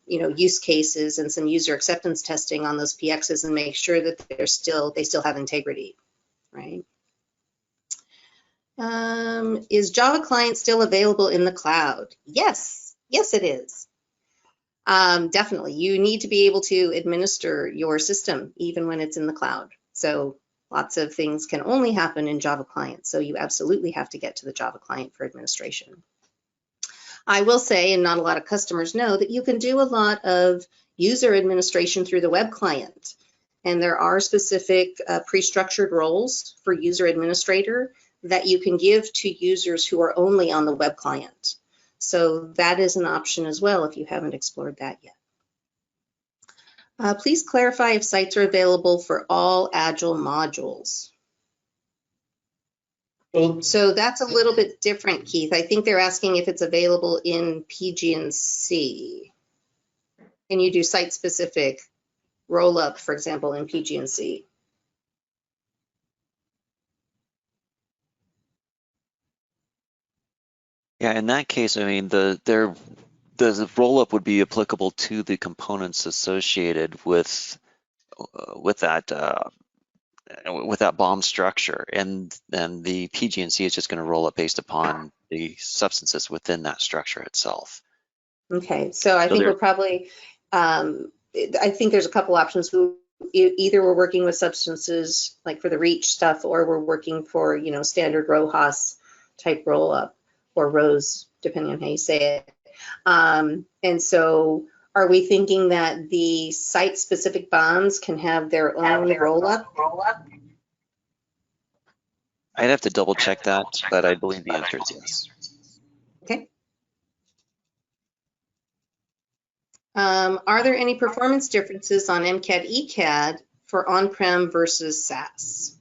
Speaker 3: use cases and some user acceptance testing on those PXs and make sure that they still have integrity, right? Is Java Client still available in the cloud? Yes, it is. Definitely, you need to be able to administer your system even when it's in the cloud. So lots of things can only happen in Java Client. So you absolutely have to get to the Java Client for administration. I will say, and not a lot of customers know, that you can do a lot of user administration through the web client. And there are specific pre-structured roles for user administrator that you can give to users who are only on the web client. So that is an option as well if you haven't explored that yet. Please clarify if sites are available for all Agile modules. So that's a little bit different, Keith. I think they're asking if it's available in PG&C. Can you do site-specific roll-up, for example, in PG&C?
Speaker 5: Yeah, in that case, I mean, the roll-up would be applicable to the components associated with that BOM structure, and then the PG&C is just going to roll up based upon the substances within that structure itself.
Speaker 3: Okay, so I think we're probably, I think there's a couple options. Either we're working with substances like for the reach stuff, or we're working for, standard ROHAS type roll up, or rows, depending on how you say it. And so are we thinking that the site-specific bonds can have their own roll-up?
Speaker 5: I'd have to double check that, but I believe the answer is yes.
Speaker 3: Okay. Are there any performance differences on MCAD ECAD for on-prem versus SaaS?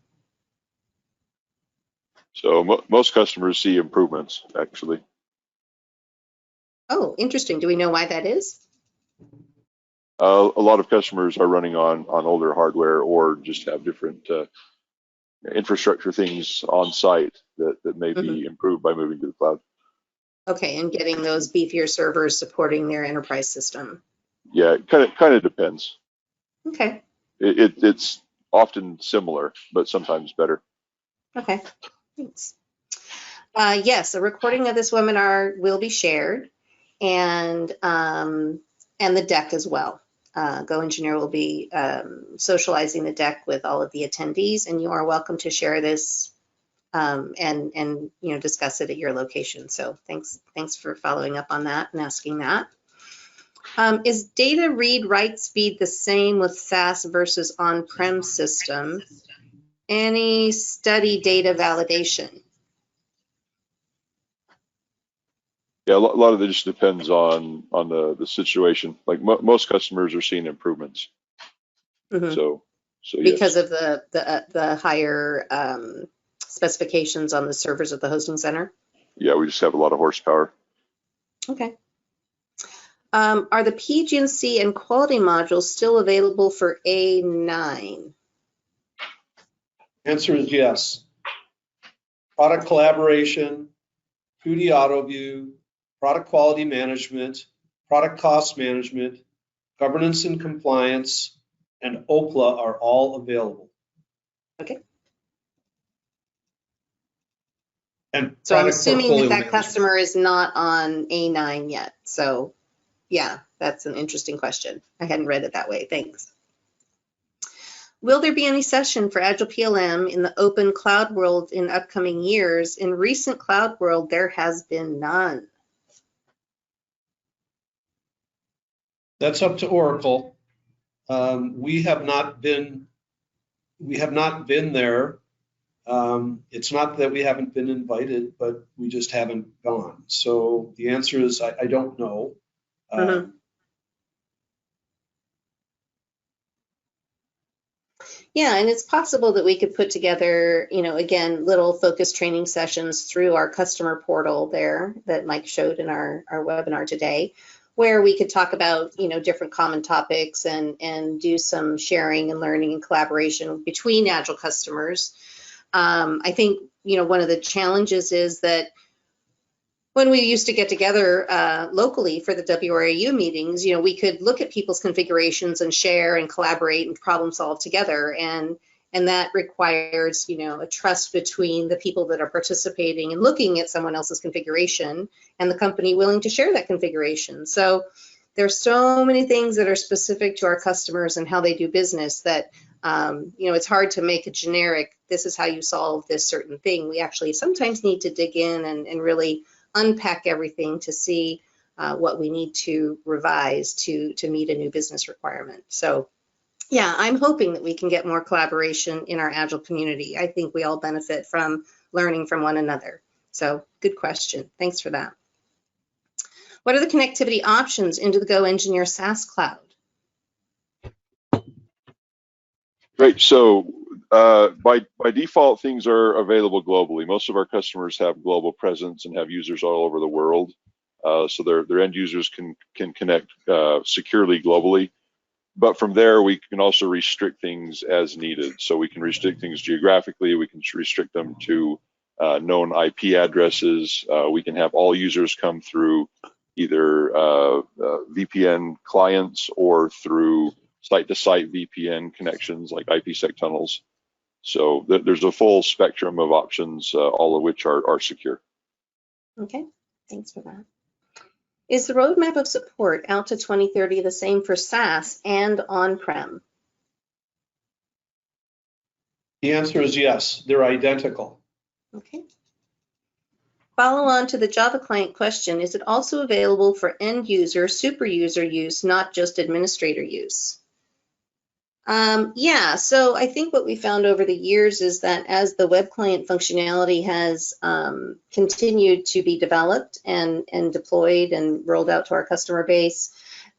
Speaker 4: So most customers see improvements, actually.
Speaker 3: Oh, interesting. Do we know why that is?
Speaker 4: A lot of customers are running on older hardware or just have different infrastructure things on site that may be improved by moving to the cloud.
Speaker 3: Okay, and getting those beefier servers supporting their enterprise system.
Speaker 4: Yeah, it kind of depends.
Speaker 3: Okay.
Speaker 4: It's often similar, but sometimes better.
Speaker 3: Okay, thanks. Yes, a recording of this webinar will be shared, and the deck as well. GoEngineer will be socializing the deck with all of the attendees, and you are welcome to share this and discuss it at your location. So thanks for following up on that and asking that. Is data read write speed the same with SaaS versus on-prem system? Any study data validation?
Speaker 4: Yeah, a lot of it just depends on the situation. Like most customers are seeing improvements.
Speaker 3: Mm-hmm.
Speaker 4: So yes.
Speaker 3: Because of the higher specifications on the servers at the hosting center?
Speaker 4: Yeah, we just have a lot of horsepower.
Speaker 3: Okay. Are the PG&C and quality modules still available for A9?
Speaker 2: Answer is yes. Product collaboration, 2D auto view, product quality management, product cost management, governance and compliance, and OPLA are all available.
Speaker 3: Okay.
Speaker 2: And
Speaker 3: So I'm
Speaker 2: product
Speaker 3: assuming
Speaker 2: portfolio
Speaker 3: that
Speaker 2: management.
Speaker 3: customer is not on A9 yet. So yeah, that's an interesting question. I hadn't read it that way. Thanks. Will there be any session for Agile PLM in the open cloud world in upcoming years? In recent cloud world, there has been none.
Speaker 2: That's up to Oracle. We have not been there. It's not that we haven't been invited, but we just haven't gone. So the answer is I don't know.
Speaker 3: Mm-hmm. Yeah, and it's possible that we could put together, again, little focused training sessions through our customer portal there that Mike showed in our webinar today, where we could talk about, different common topics and do some sharing and learning and collaboration between Agile customers. I think, one of the challenges is that when we used to get together locally for the WRAU meetings, we could look at people's configurations and share and collaborate and problem solve together. And that requires, a trust between the people that are participating and looking at someone else's configuration and the company willing to share that configuration. So there's so many things that are specific to our customers and how they do business that, it's hard to make a generic, this is how you solve this certain thing. We actually sometimes need to dig in and really unpack everything to see what we need to revise to meet a new business requirement. So yeah, I'm hoping that we can get more collaboration in our Agile community. I think we all benefit from learning from one another. So good question. Thanks for that. What are the connectivity options into the GoEngineer SaaS cloud?
Speaker 4: Great. So by default, things are available globally. Most of our customers have global presence and have users all over the world. So their end users can connect securely globally. But from there, we can also restrict things as needed. So we can restrict things geographically. We can restrict them to known IP addresses. We can have all users come through either VPN clients or through site-to-site VPN connections like IPsec tunnels. So there's a full spectrum of options, all of which are secure.
Speaker 3: Okay, thanks for that. Is the roadmap of support out to 2030 the same for SaaS and on-prem?
Speaker 2: The answer is yes, they're identical.
Speaker 3: Okay. Follow on to the Java client question, is it also available for end user, super user use, not just administrator use? Yeah, so I think what we found over the years is that as the web client functionality has continued to be developed and deployed and rolled out to our customer base,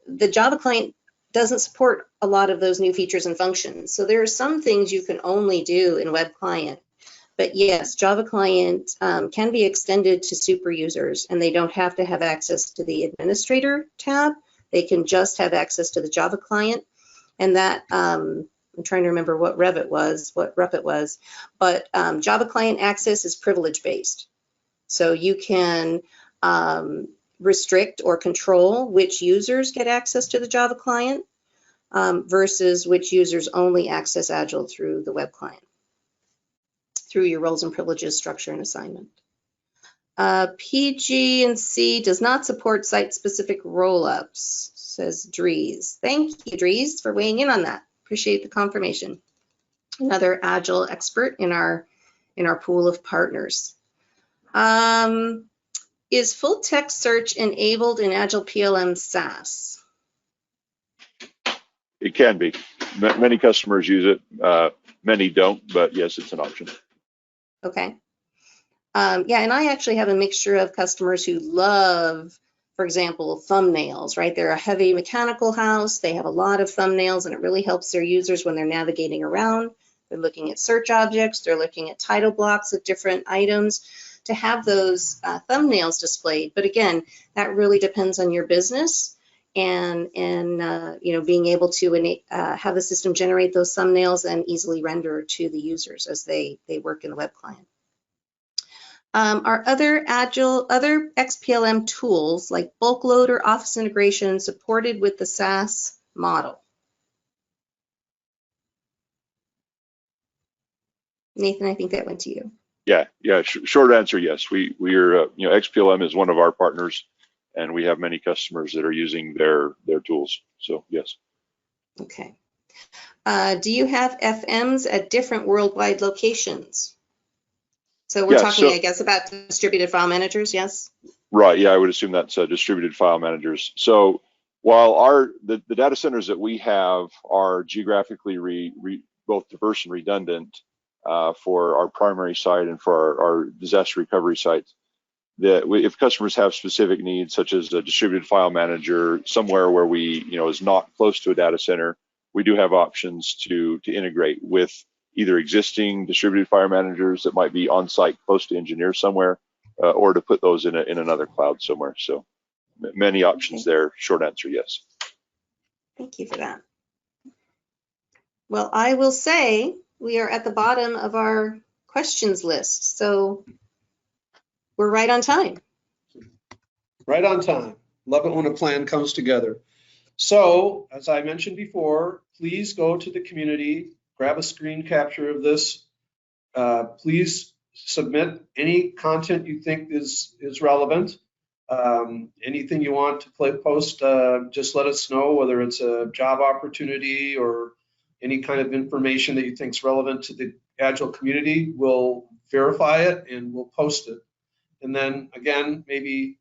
Speaker 3: the Java client doesn't support a lot of those new features and functions. So there are some things you can only do in web client. But yes, Java client can be extended to super users, and they don't have to have access to the administrator tab. They can just have access to the Java client. And that, I'm trying to remember what rep it was, but Java client access is privilege based. So you can restrict or control which users get access to the Java client. versus which users only access Agile through the web client, through your roles and privileges, structure, and assignment. PG&C does not support site-specific roll-ups, says Dries. Thank you, Dries, for weighing in on that. Appreciate the confirmation. Another Agile expert in our pool of partners. Is full text search enabled in Agile PLM SaaS?
Speaker 4: It can be. Many customers use it. Many don't, but yes, it's an option.
Speaker 3: Okay. Yeah, and I actually have a mixture of customers who love, for example, thumbnails, right? They're a heavy mechanical house. They have a lot of thumbnails, and it really helps their users when they're navigating around. They're looking at search objects. They're looking at title blocks of different items to have those thumbnails displayed. But again, that really depends on your business and you know, being able to have the system generate those thumbnails and easily render to the users as they work in the web client. Are other XPLM tools like bulk load or office integration supported with the SaaS model? Nathan, I think that went to you.
Speaker 4: Yeah. Short answer, yes. We're you know, XPLM is one of our partners, and we have many customers that are using their tools. So yes.
Speaker 3: Okay. Do you have FMs at different worldwide locations? So we're talking, I guess, about distributed file managers, yes?
Speaker 4: Right, yeah, I would assume that's distributed file managers. So while the data centers that we have are geographically both diverse and redundant for our primary site and for our disaster recovery sites, if customers have specific needs, such as a distributed file manager somewhere where is not close to a data center, we do have options to integrate with either existing distributed file managers that might be on site close to engineers somewhere, or to put those in another cloud somewhere. So many options there. Short answer, yes.
Speaker 3: Thank you for that. Well, I will say we are at the bottom of our questions list, so we're right on time.
Speaker 2: Right on time. Love it when a plan comes together. So, as I mentioned before, please go to the community, grab a screen capture of this. Please submit any content you think is relevant. Anything you want to post, just let us know, whether it's a job opportunity or any kind of information that you think is relevant to the Agile community. We'll verify it and we'll post it. And then again, maybe,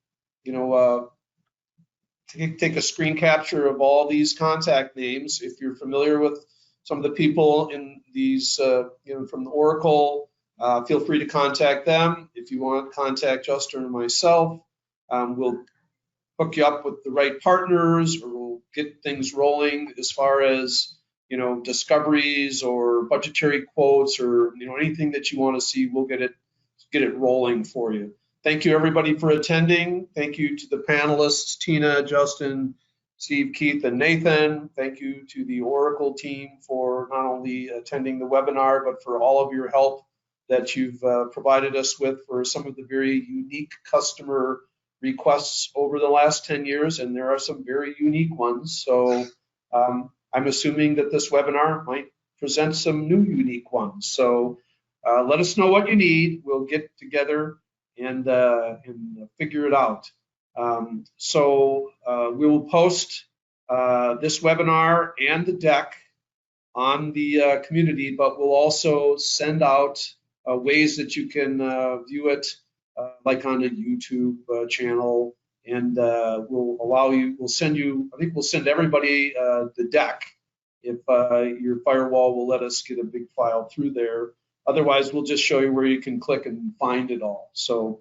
Speaker 2: take a screen capture of all these contact names. If you're familiar with some of the people in these, from the Oracle, feel free to contact them. If you want to contact Justin or myself, we'll hook you up with the right partners, or we'll get things rolling as far as, discoveries or budgetary quotes, or, anything that you want to see, we'll get it rolling for you. Thank you, everybody, for attending. Thank you to the panelists, Tina, Justin, Steve, Keith, and Nathan. Thank you to the Oracle team for not only attending the webinar, but for all of your help that you've provided us with for some of the very unique customer requests over the last 10 years. And there are some very unique ones. So I'm assuming that this webinar might present some new unique ones. So let us know what you need. We'll get together and figure it out. So we will post this webinar and the deck on the community, but we'll also send out ways that you can view it, like on a YouTube channel, and we'll send everybody the deck if your firewall will let us get a big file through there. Otherwise, we'll just show you where you can click and find it all. So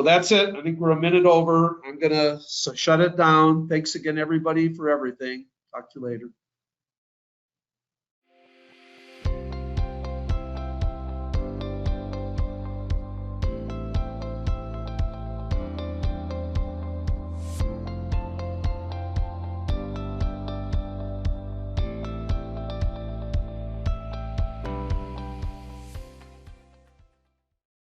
Speaker 2: that's it. I think we're a minute over. I'm gonna shut it down. Thanks again, everybody, for everything. Talk to you later.